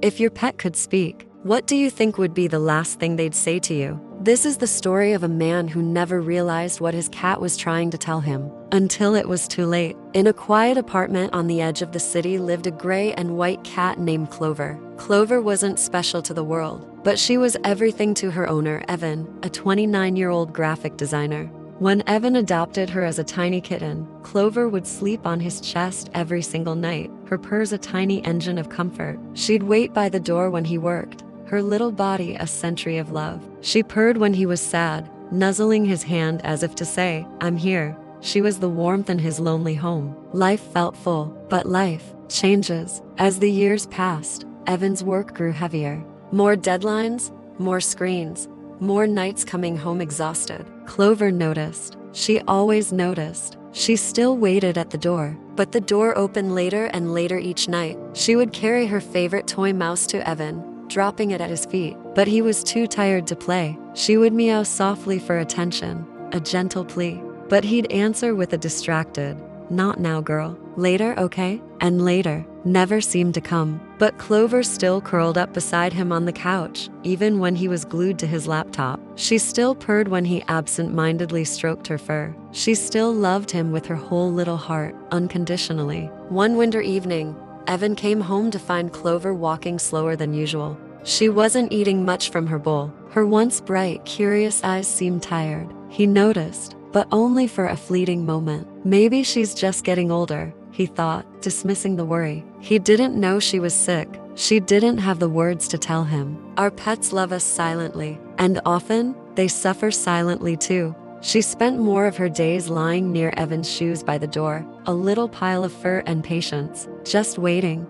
If your pet could speak, what do you think would be the last thing they'd say to you? This is the story of a man who never realized what his cat was trying to tell him until it was too late. In a quiet apartment on the edge of the city lived a gray and white cat named Clover. Clover wasn't special to the world, but she was everything to her owner, Evan, a 29-year-old graphic designer. When Evan adopted her as a tiny kitten, Clover would sleep on his chest every single night, her purrs a tiny engine of comfort. She'd wait by the door when he worked, her little body a sentry of love. She purred when he was sad, nuzzling his hand as if to say, "I'm here." She was the warmth in his lonely home. Life felt full, but life changes. As the years passed, Evan's work grew heavier. More deadlines, more screens, more nights coming home exhausted. Clover noticed. She always noticed. She still waited at the door, but the door opened later and later each night. She would carry her favorite toy mouse to Evan, dropping it at his feet, but he was too tired to play. She would meow softly for attention, a gentle plea, but he'd answer with a distracted, "Not now, girl. Later, okay?" And later never seemed to come. But Clover still curled up beside him on the couch, even when he was glued to his laptop. She still purred when he absent-mindedly stroked her fur. She still loved him with her whole little heart, unconditionally. One winter evening, Evan came home to find Clover walking slower than usual. She wasn't eating much from her bowl. Her once bright, curious eyes seemed tired. He noticed, but only for a fleeting moment. Maybe she's just getting older, he thought, dismissing the worry. He didn't know she was sick. She didn't have the words to tell him. Our pets love us silently, and often, they suffer silently too. She spent more of her days lying near Evan's shoes by the door, a little pile of fur and patience, just waiting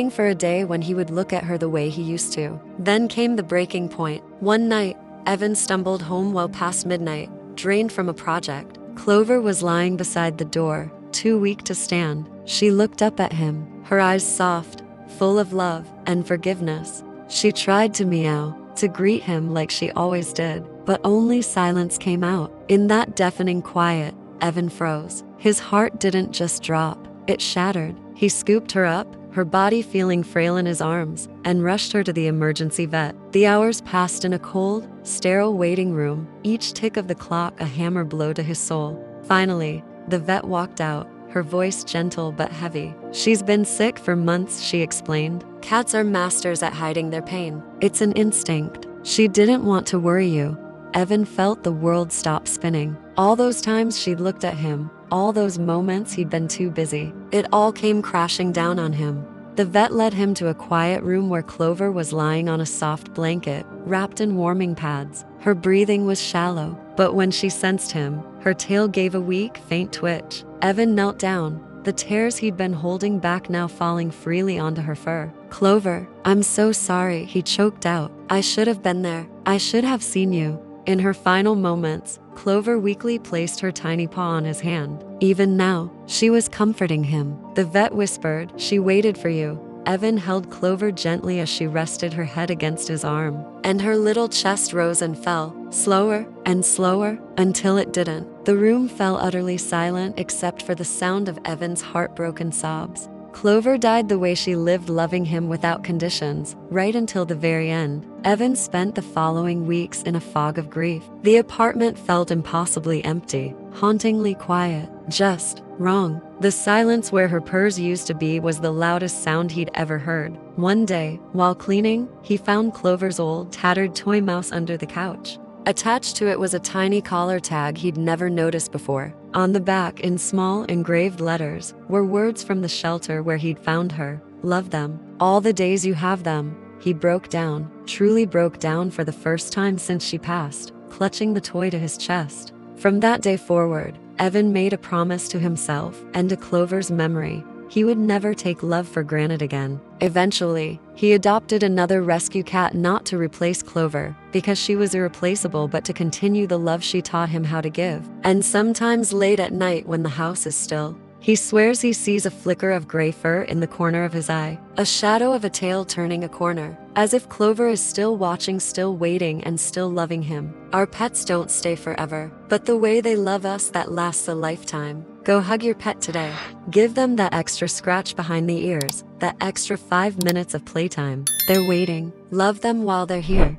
for a day when he would look at her the way he used to. Then came the breaking point. One night, Evan stumbled home well past midnight, drained from a project. Clover was lying beside the door, too weak to stand. She looked up at him, her eyes soft, full of love and forgiveness. She tried to meow, to greet him like she always did, but only silence came out. In that deafening quiet, Evan froze. His heart didn't just drop, it shattered. He scooped her up, her body feeling frail in his arms, and rushed her to the emergency vet. The hours passed in a cold, sterile waiting room, each tick of the clock a hammer blow to his soul. Finally, the vet walked out, her voice gentle but heavy. "She's been sick for months," she explained. "Cats are masters at hiding their pain. It's an instinct. She didn't want to worry you." Evan felt the world stop spinning. All those times she'd looked at him, all those moments he'd been too busy. It all came crashing down on him. The vet led him to a quiet room where Clover was lying on a soft blanket, wrapped in warming pads. Her breathing was shallow, but when she sensed him, her tail gave a weak, faint twitch. Evan knelt down, the tears he'd been holding back now falling freely onto her fur. "Clover, I'm so sorry," he choked out. "I should have been there. I should have seen you." In her final moments, Clover weakly placed her tiny paw on his hand. Even now, she was comforting him. The vet whispered, "She waited for you." Evan held Clover gently as she rested her head against his arm, and her little chest rose and fell, slower and slower, until it didn't. The room fell utterly silent except for the sound of Evan's heartbroken sobs. Clover died the way she lived, loving him without conditions, right until the very end. Evan spent the following weeks in a fog of grief. The apartment felt impossibly empty, hauntingly quiet, just wrong. The silence where her purrs used to be was the loudest sound he'd ever heard. One day, while cleaning, he found Clover's old, tattered toy mouse under the couch. Attached to it was a tiny collar tag he'd never noticed before. On the back, in small, engraved letters, were words from the shelter where he'd found her. "Love them. All the days you have them." He broke down, truly broke down for the first time since she passed, clutching the toy to his chest. From that day forward, Evan made a promise to himself and to Clover's memory. He would never take love for granted again. Eventually, he adopted another rescue cat, not to replace Clover, because she was irreplaceable, but to continue the love she taught him how to give. And sometimes late at night when the house is still, he swears he sees a flicker of gray fur in the corner of his eye, a shadow of a tail turning a corner, as if Clover is still watching, still waiting, and still loving him. Our pets don't stay forever, but the way they love us, that lasts a lifetime. Go hug your pet today. Give them that extra scratch behind the ears, that extra 5 minutes of playtime. They're waiting. Love them while they're here.